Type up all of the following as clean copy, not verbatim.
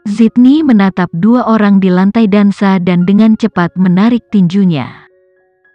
Sydney menatap dua orang di lantai dansa dan dengan cepat menarik tinjunya.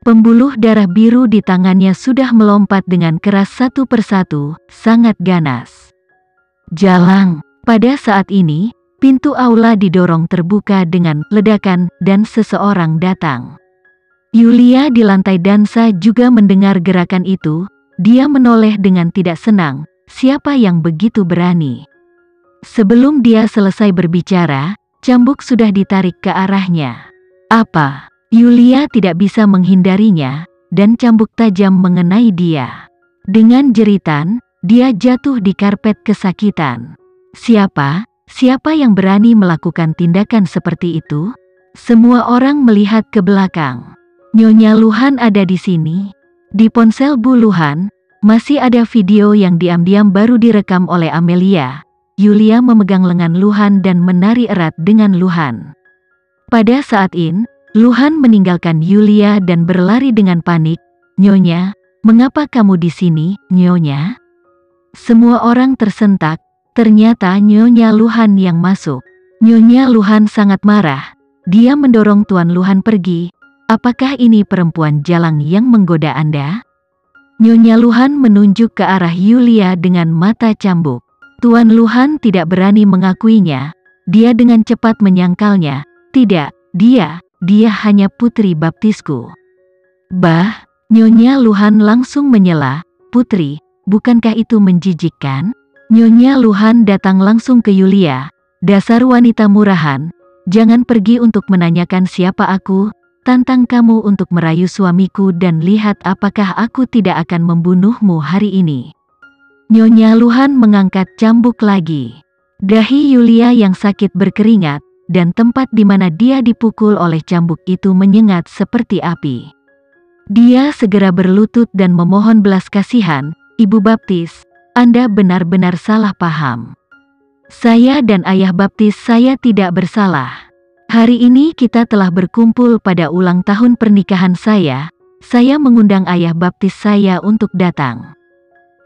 Pembuluh darah biru di tangannya sudah melompat dengan keras satu persatu, sangat ganas. Jalang. Pada saat ini, pintu aula didorong terbuka dengan ledakan dan seseorang datang. Yulia di lantai dansa juga mendengar gerakan itu. Dia menoleh dengan tidak senang. Siapa yang begitu berani? Sebelum dia selesai berbicara, cambuk sudah ditarik ke arahnya. Apa? Yulia tidak bisa menghindarinya, dan cambuk tajam mengenai dia. Dengan jeritan, dia jatuh di karpet kesakitan. Siapa? Siapa yang berani melakukan tindakan seperti itu? Semua orang melihat ke belakang. Nyonya Luhan ada di sini. Di ponsel Bu Luhan, masih ada video yang diam-diam baru direkam oleh Amelia. Yulia memegang lengan Luhan dan menari erat dengan Luhan. Pada saat ini, Luhan meninggalkan Yulia dan berlari dengan panik. Nyonya, mengapa kamu di sini, Nyonya? Semua orang tersentak. Ternyata Nyonya Luhan yang masuk. Nyonya Luhan sangat marah. Dia mendorong Tuan Luhan pergi. Apakah ini perempuan jalang yang menggoda Anda? Nyonya Luhan menunjuk ke arah Yulia dengan mata cambuk. Tuan Luhan tidak berani mengakuinya. Dia dengan cepat menyangkalnya. Tidak, dia hanya putri baptisku. Bah, Nyonya Luhan langsung menyela. Putri, bukankah itu menjijikkan? Nyonya Luhan datang langsung ke Yulia. Dasar wanita murahan, jangan pergi untuk menanyakan siapa aku. Tantang kamu untuk merayu suamiku dan lihat apakah aku tidak akan membunuhmu hari ini. Nyonya Luhan mengangkat cambuk lagi. Dahi Yulia yang sakit berkeringat, dan tempat di mana dia dipukul oleh cambuk itu menyengat seperti api. Dia segera berlutut dan memohon belas kasihan, Ibu Baptis, Anda benar-benar salah paham. Saya dan Ayah Baptis saya tidak bersalah. Hari ini kita telah berkumpul pada ulang tahun pernikahan saya. Saya mengundang Ayah Baptis saya untuk datang.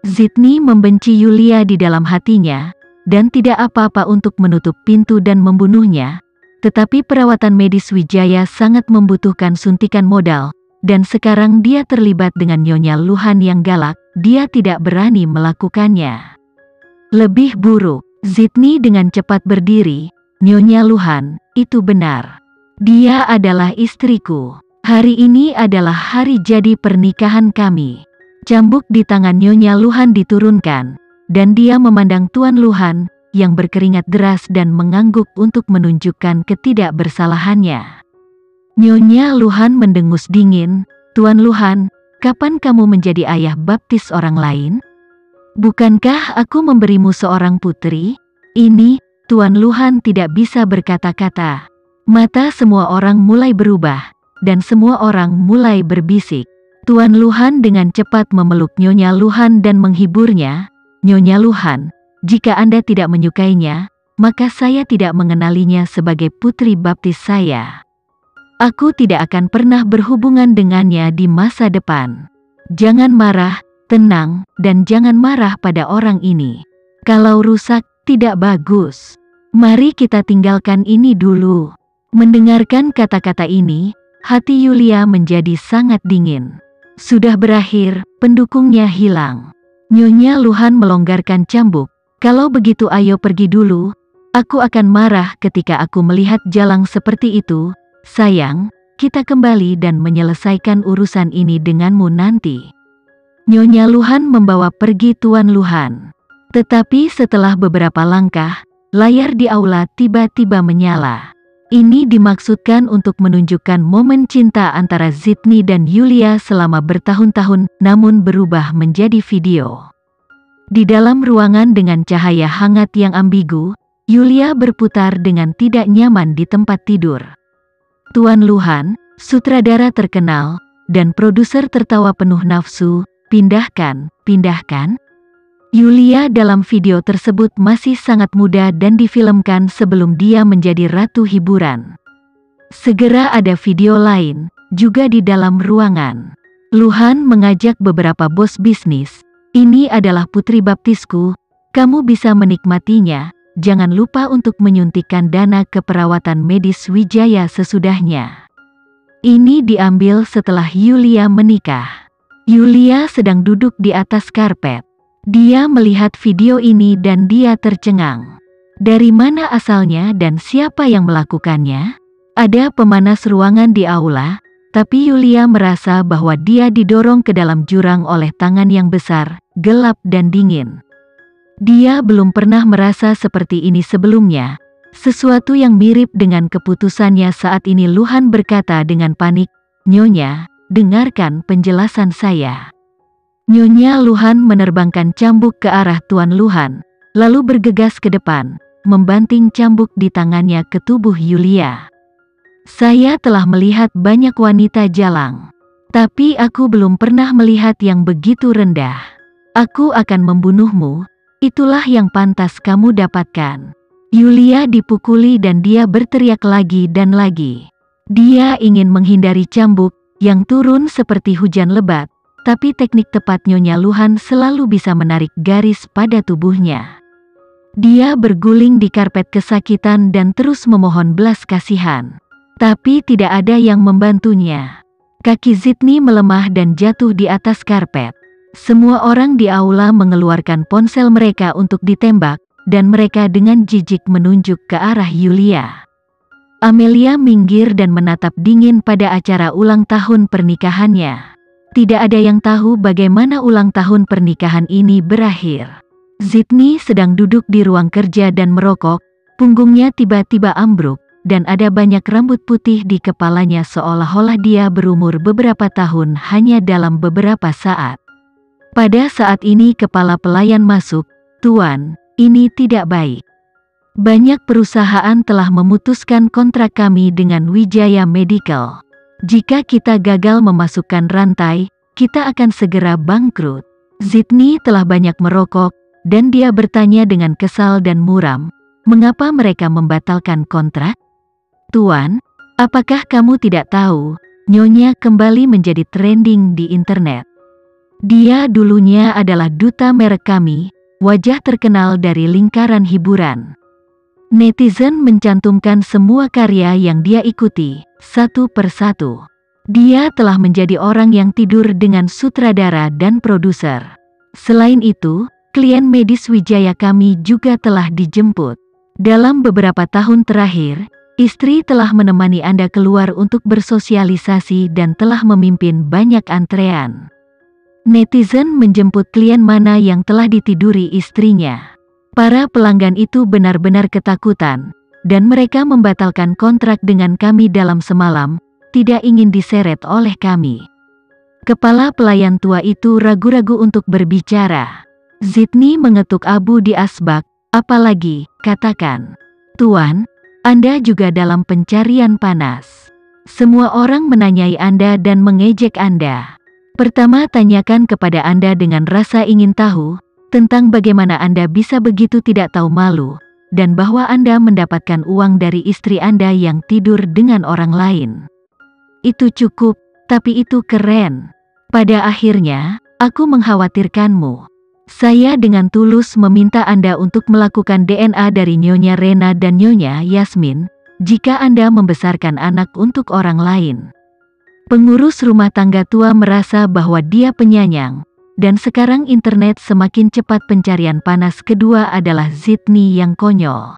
Sydney membenci Yulia di dalam hatinya, dan tidak apa-apa untuk menutup pintu dan membunuhnya. Tetapi perawatan medis Wijaya sangat membutuhkan suntikan modal, dan sekarang dia terlibat dengan Nyonya Luhan yang galak. Dia tidak berani melakukannya. Lebih buruk, Sydney dengan cepat berdiri. Nyonya Luhan, itu benar. Dia adalah istriku. Hari ini adalah hari jadi pernikahan kami. Cambuk di tangan Nyonya Luhan diturunkan, dan dia memandang Tuan Luhan, yang berkeringat deras dan mengangguk untuk menunjukkan ketidakbersalahannya. Nyonya Luhan mendengus dingin, Tuan Luhan, kapan kamu menjadi ayah baptis orang lain? Bukankah aku memberimu seorang putri? Ini, Tuan Luhan tidak bisa berkata-kata. Mata semua orang mulai berubah, dan semua orang mulai berbisik. Tuan Luhan dengan cepat memeluk Nyonya Luhan dan menghiburnya. Nyonya Luhan, jika Anda tidak menyukainya, maka saya tidak mengenalinya sebagai putri baptis saya. Aku tidak akan pernah berhubungan dengannya di masa depan. Jangan marah, tenang, dan jangan marah pada orang ini. Kalau rusak, tidak bagus. Mari kita tinggalkan ini dulu. Mendengarkan kata-kata ini, hati Yulia menjadi sangat dingin. Sudah berakhir, pendukungnya hilang. Nyonya Luhan melonggarkan cambuk. Kalau begitu ayo pergi dulu. Aku akan marah ketika aku melihat jalang seperti itu. Sayang, kita kembali dan menyelesaikan urusan ini denganmu nanti. Nyonya Luhan membawa pergi Tuan Luhan. Tetapi setelah beberapa langkah, layar di aula tiba-tiba menyala. Ini dimaksudkan untuk menunjukkan momen cinta antara Sydney dan Yulia selama bertahun-tahun, namun berubah menjadi video. Di dalam ruangan dengan cahaya hangat yang ambigu, Yulia berputar dengan tidak nyaman di tempat tidur. Tuan Luhan, sutradara terkenal, dan produser tertawa penuh nafsu, pindahkan, pindahkan. Yulia dalam video tersebut masih sangat muda dan difilmkan sebelum dia menjadi ratu hiburan. Segera ada video lain, juga di dalam ruangan. Luhan mengajak beberapa bos bisnis. Ini adalah putri baptisku, kamu bisa menikmatinya, jangan lupa untuk menyuntikkan dana ke perawatan medis Wijaya sesudahnya. Ini diambil setelah Yulia menikah. Yulia sedang duduk di atas karpet. Dia melihat video ini dan dia tercengang. Dari mana asalnya dan siapa yang melakukannya? Ada pemanas ruangan di aula, tapi Yulia merasa bahwa dia didorong ke dalam jurang oleh tangan yang besar, gelap dan dingin. Dia belum pernah merasa seperti ini sebelumnya. Sesuatu yang mirip dengan keputusannya saat ini. Luhan berkata dengan panik, "Nyonya, dengarkan penjelasan saya." Nyonya Luhan menerbangkan cambuk ke arah Tuan Luhan, lalu bergegas ke depan, membanting cambuk di tangannya ke tubuh Yulia. "Saya telah melihat banyak wanita jalang, tapi aku belum pernah melihat yang begitu rendah. Aku akan membunuhmu, itulah yang pantas kamu dapatkan." Yulia dipukuli dan dia berteriak lagi dan lagi. Dia ingin menghindari cambuk yang turun seperti hujan lebat, tapi teknik tepat Nyonya Luhan selalu bisa menarik garis pada tubuhnya. Dia berguling di karpet kesakitan dan terus memohon belas kasihan. Tapi tidak ada yang membantunya. Kaki Zidni melemah dan jatuh di atas karpet. Semua orang di aula mengeluarkan ponsel mereka untuk ditembak, dan mereka dengan jijik menunjuk ke arah Yulia. Amelia minggir dan menatap dingin pada acara ulang tahun pernikahannya. Tidak ada yang tahu bagaimana ulang tahun pernikahan ini berakhir. Zidni sedang duduk di ruang kerja dan merokok, punggungnya tiba-tiba ambruk, dan ada banyak rambut putih di kepalanya seolah-olah dia berumur beberapa tahun hanya dalam beberapa saat. Pada saat ini kepala pelayan masuk, "Tuan, ini tidak baik. Banyak perusahaan telah memutuskan kontrak kami dengan Wijaya Medical. Jika kita gagal memasukkan rantai, kita akan segera bangkrut." Zidni telah banyak merokok, dan dia bertanya dengan kesal dan muram, "Mengapa mereka membatalkan kontrak?" "Tuan, apakah kamu tidak tahu, Nyonya kembali menjadi trending di internet. Dia dulunya adalah duta merek kami, wajah terkenal dari lingkaran hiburan. Netizen mencantumkan semua karya yang dia ikuti, satu persatu. Dia telah menjadi orang yang tidur dengan sutradara dan produser. Selain itu, klien medis Wijaya kami juga telah dijemput. Dalam beberapa tahun terakhir, istri telah menemani Anda keluar untuk bersosialisasi dan telah memimpin banyak antrean. Netizen menjemput klien mana yang telah ditiduri istrinya. Para pelanggan itu benar-benar ketakutan, dan mereka membatalkan kontrak dengan kami dalam semalam, tidak ingin diseret oleh kami." Kepala pelayan tua itu ragu-ragu untuk berbicara. Zidni mengetuk abu di asbak, "Apalagi, katakan. Tuan, Anda juga dalam pencarian panas. Semua orang menanyai Anda dan mengejek Anda. Pertama tanyakan kepada Anda dengan rasa ingin tahu, tentang bagaimana Anda bisa begitu tidak tahu malu, dan bahwa Anda mendapatkan uang dari istri Anda yang tidur dengan orang lain. Itu cukup, tapi itu keren. Pada akhirnya, aku mengkhawatirkanmu. Saya dengan tulus meminta Anda untuk melakukan DNA dari Nyonya Rena dan Nyonya Yasmin, jika Anda membesarkan anak untuk orang lain." Pengurus rumah tangga tua merasa bahwa dia penyayang, dan sekarang internet semakin cepat. Pencarian panas kedua adalah Zidni yang konyol.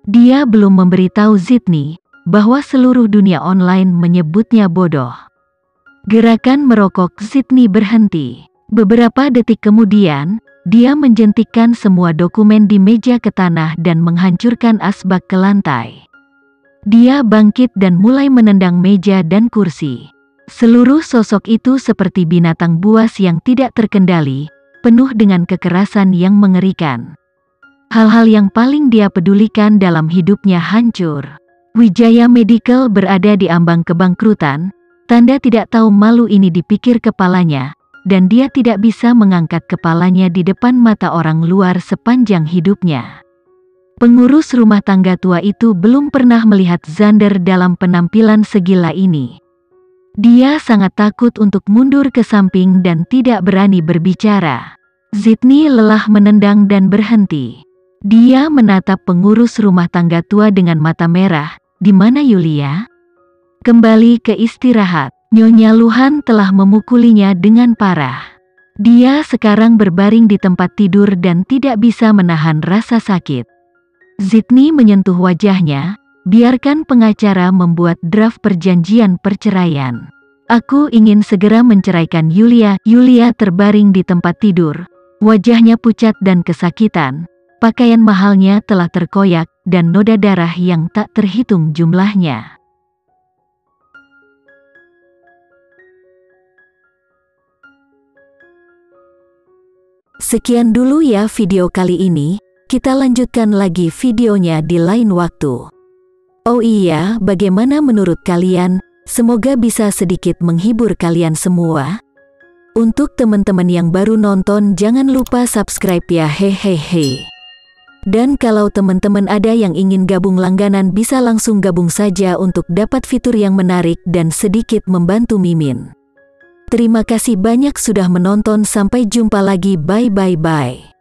Dia belum memberitahu Zidni bahwa seluruh dunia online menyebutnya bodoh. Gerakan merokok Zidni berhenti. Beberapa detik kemudian, dia menjentikkan semua dokumen di meja ke tanah dan menghancurkan asbak ke lantai. Dia bangkit dan mulai menendang meja dan kursi. Seluruh sosok itu seperti binatang buas yang tidak terkendali, penuh dengan kekerasan yang mengerikan. Hal-hal yang paling dia pedulikan dalam hidupnya hancur. Wijaya Medical berada di ambang kebangkrutan, tanda tidak tahu malu ini dipikir kepalanya, dan dia tidak bisa mengangkat kepalanya di depan mata orang luar sepanjang hidupnya. Pengurus rumah tangga tua itu belum pernah melihat Zander dalam penampilan segila ini. Dia sangat takut untuk mundur ke samping dan tidak berani berbicara. Zidni lelah menendang dan berhenti. Dia menatap pengurus rumah tangga tua dengan mata merah. Di mana Yulia? Kembali ke istirahat. Nyonya Luhan telah memukulinya dengan parah. Dia sekarang berbaring di tempat tidur dan tidak bisa menahan rasa sakit. Zidni menyentuh wajahnya. Biarkan pengacara membuat draft perjanjian perceraian. Aku ingin segera menceraikan Yulia. Yulia terbaring di tempat tidur. Wajahnya pucat dan kesakitan. Pakaian mahalnya telah terkoyak dan noda darah yang tak terhitung jumlahnya. Sekian dulu ya video kali ini. Kita lanjutkan lagi videonya di lain waktu. Oh iya, bagaimana menurut kalian? Semoga bisa sedikit menghibur kalian semua. Untuk teman-teman yang baru nonton, jangan lupa subscribe ya, hehehe. Dan kalau teman-teman ada yang ingin gabung langganan, bisa langsung gabung saja untuk dapat fitur yang menarik dan sedikit membantu Mimin. Terima kasih banyak sudah menonton, sampai jumpa lagi, bye bye bye.